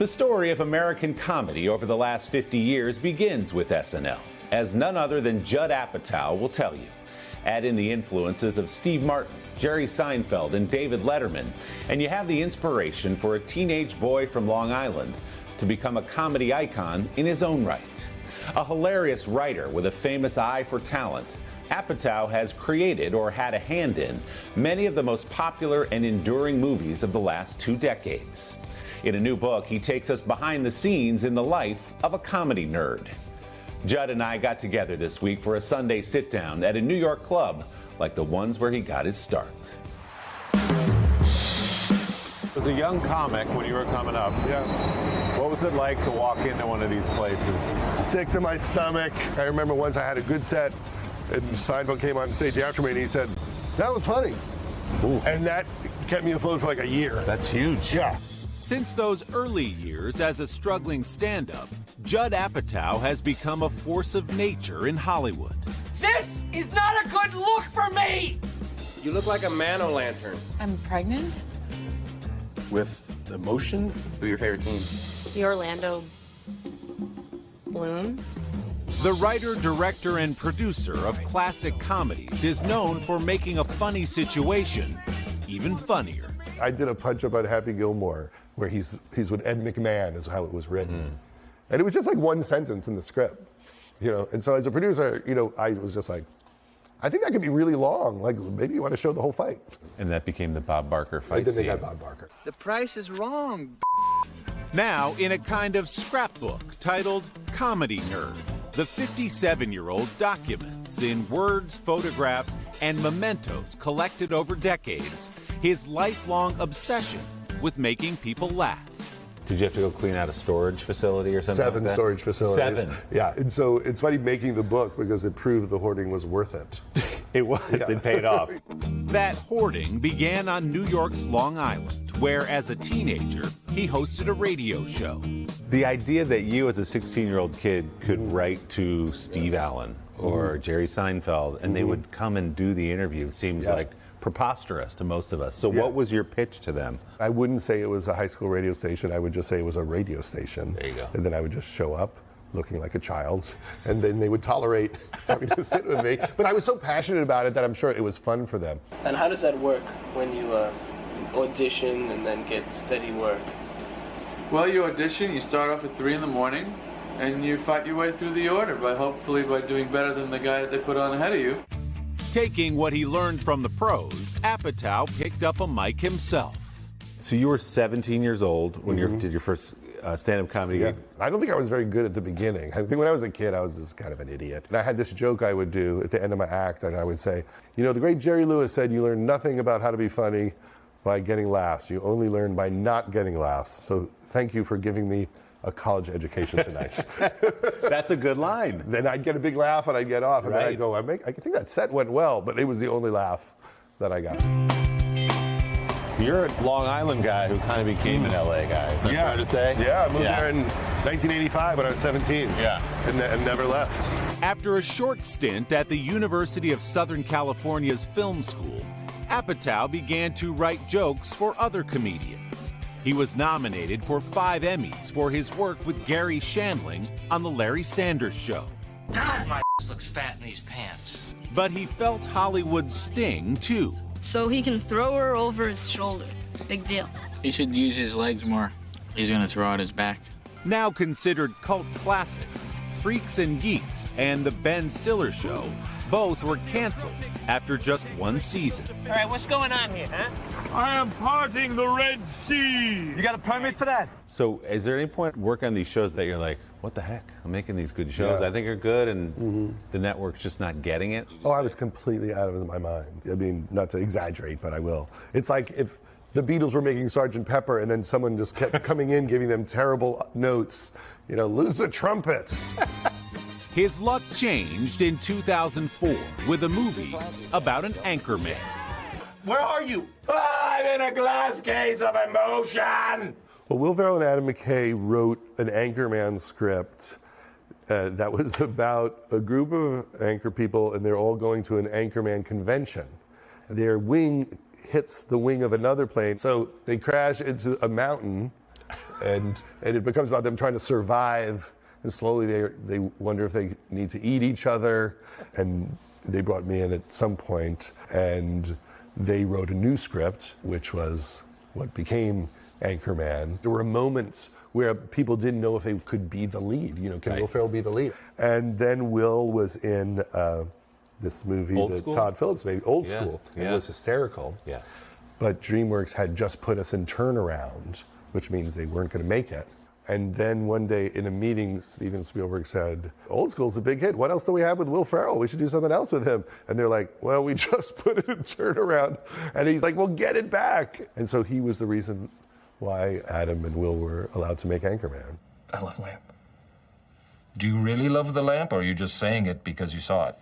The story of American comedy over the last 50 years begins with SNL, as none other than Judd Apatow will tell you. Add in the influences of Steve Martin, Jerry Seinfeld, and David Letterman, and you have the inspiration for a teenage boy from Long Island to become a comedy icon in his own right. A hilarious writer with a famous eye for talent, Apatow has created or had a hand in many of the most popular and enduring movies of the last 2 decades. In a new book, he takes us behind the scenes in the life of a comedy nerd. Judd and I got together this week for a Sunday sit-down at a New York club like the ones where he got his start. As a young comic, when you were coming up, what was it like to walk into one of these places? Sick to my stomach. I remember once I had a good set, and Seinfeld came on stage after me, and he said, "That was funny." Ooh. And that kept me afloat for like a year. That's huge. Yeah. Since those early years as a struggling stand-up, Judd Apatow has become a force of nature in Hollywood. This is not a good look for me! You look like a man-o'-lantern. I'm pregnant? With emotion? Who's your favorite team? The Orlando Blooms? The writer, director, and producer of classic comedies is known for making a funny situation even funnier. I did a punch-up on Happy Gilmore where he's with Ed McMahon is how it was written. And it was just like one sentence in the script, you know? And so as a producer, you know, I was just like, I think that could be really long. Like, maybe you want to show the whole fight. And that became the Bob Barker fight And then they scene. got Bob Barker. The price is wrong. Now, in a kind of scrapbook titled Comedy Nerd, the 57-year-old documents in words, photographs, and mementos collected over decades his lifelong obsession with making people laugh. Did you have to go clean out a storage facility or something? 7 like that? storage facilities. 7. Yeah, and so it's funny making the book because it proved the hoarding was worth it. It was. Yeah. It paid off. That hoarding began on New York's Long Island, where as a teenager, he hosted a radio show. The idea that you as a 16-year-old kid could write to Steve Allen or Jerry Seinfeld and they would come and do the interview seems like preposterous to most of us. So what was your pitch to them? I wouldn't say it was a high school radio station. I would just say it was a radio station. There you go. And then I would just show up looking like a child, and then they would tolerate having to sit with me. But I was so passionate about it that I'm sure it was fun for them. And how does that work when you audition and then get steady work? Well, you audition, you start off at 3 in the morning, and you fight your way through the order hopefully by doing better than the guy that they put on ahead of you. Taking what he learned from the pros, Apatow picked up a mic himself. So you were 17 years old when you did your first stand-up comedy gig? I don't think I was very good at the beginning. I think when I was a kid, I was just kind of an idiot. And I had this joke I would do at the end of my act, and I would say, you know, the great Jerry Lewis said you learn nothing about how to be funny by getting laughs. You only learn by not getting laughs. So thank you for giving me a college education tonight. That's a good line. Then I'd get a big laugh and I'd get off, and then I'd go, I think that set went well, but it was the only laugh that I got. You're a Long Island guy who kind of became an LA guy. Is that fair to say? Yeah, I moved there in 1985 when I was 17. Yeah. And never left. After a short stint at the University of Southern California's film school, Apatow began to write jokes for other comedians. He was nominated for 5 Emmys for his work with Gary Shandling on The Larry Sanders Show. God, my looks fat in these pants. But he felt Hollywood's sting, too. So he can throw her over his shoulder. Big deal. He should use his legs more. He's gonna throw out his back. Now considered cult classics, Freaks and Geeks and The Ben Stiller Show both were canceled after just 1 season. All right, what's going on here, huh? I am parting the Red Sea. You got a permit for that? So is there any point work on these shows that you're like, what the heck? I'm making these good shows. Yeah. I think are good, and the network's just not getting it. Oh, I was completely out of my mind. I mean, not to exaggerate, but I will. It's like if the Beatles were making Sgt. Pepper and then someone just kept coming in giving them terrible notes, you know, lose the trumpets. His luck changed in 2004 with a movie about an anchorman. Where are you? I'm in a glass case of emotion! Well, Will Ferrell and Adam McKay wrote an Anchorman script that was about a group of anchor people, and they're all going to an Anchorman convention. Their wing hits the wing of another plane, so they crash into a mountain, and it becomes about them trying to survive, and slowly they wonder if they need to eat each other, and they brought me in at some point, and they wrote a new script, which was what became Anchorman. There were moments where people didn't know if they could be the lead. You know, can Will Ferrell be the lead? And then Will was in this movie that Todd Phillips made, Old School. It was hysterical. Yeah. But DreamWorks had just put us in turnaround, which means they weren't going to make it. And then one day in a meeting, Steven Spielberg said, Old School's a big hit. What else do we have with Will Ferrell? We should do something else with him. And they're like, well, we just put it in turnaround. And he's like, well, get it back. And so he was the reason why Adam and Will were allowed to make Anchorman. I love Lamp. Do you really love the lamp, or are you just saying it because you saw it?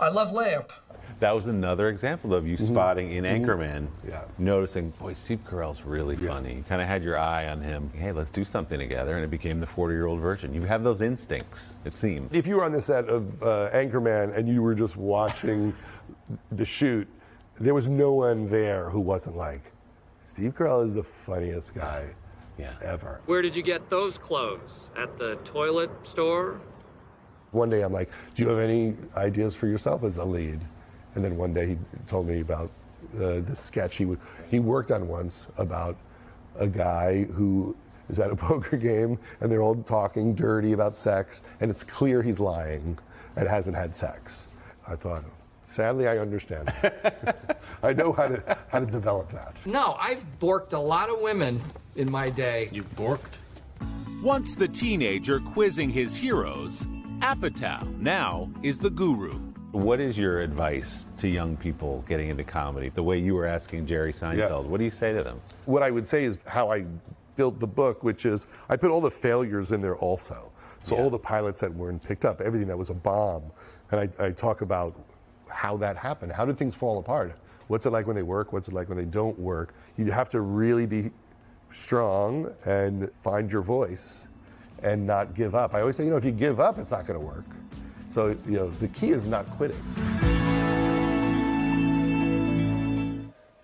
I love Lamp. That was another example of you spotting in Anchorman, noticing, boy, Steve Carell's really funny. You kind of had your eye on him. Hey, let's do something together, and it became the 40-year-old version. You have those instincts, it seems. If you were on the set of Anchorman and you were just watching the shoot, there was no one there who wasn't like, Steve Carell is the funniest guy ever. Where did you get those clothes? At the toilet store? One day I'm like, do you have any ideas for yourself as a lead? And then one day he told me about this sketch he worked on once about a guy who is at a poker game and they're all talking dirty about sex, and it's clear he's lying and hasn't had sex. I thought, sadly, I understand that. I know how to develop that. No, I've borked a lot of women in my day. You borked? Once the teenager quizzing his heroes, Apatow now is the guru. What is your advice to young people getting into comedy? The way you were asking Jerry Seinfeld, what do you say to them? What I would say is how I built the book, which is I put all the failures in there also. So all the pilots that weren't picked up, everything that was a bomb. And I talk about how that happened. How do things fall apart? What's it like when they work? What's it like when they don't work? You have to really be strong and find your voice and not give up. I always say, if you give up, it's not going to work. So, the key is not quitting.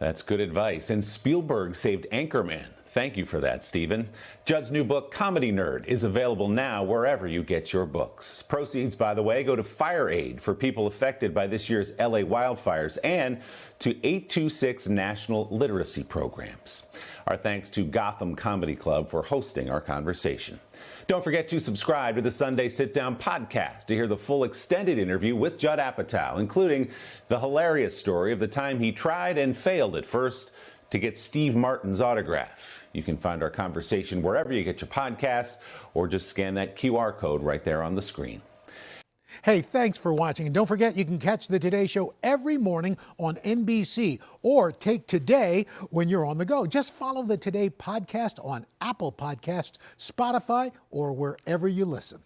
That's good advice. And Spielberg saved Anchorman. Thank you for that, Stephen. Judd's new book, Comedy Nerd, is available now wherever you get your books. Proceeds, by the way, go to Fire Aid for people affected by this year's LA wildfires and to 826 National Literacy Programs. Our thanks to Gotham Comedy Club for hosting our conversation. Don't forget to subscribe to the Sunday Sitdown podcast to hear the full extended interview with Judd Apatow, including the hilarious story of the time he tried and failed at first to get Steve Martin's autograph. You can find our conversation wherever you get your podcasts, or just scan that QR code right there on the screen. Hey, thanks for watching. And don't forget, you can catch the Today Show every morning on NBC, or take Today when you're on the go. Just follow the Today podcast on Apple Podcasts, Spotify, or wherever you listen.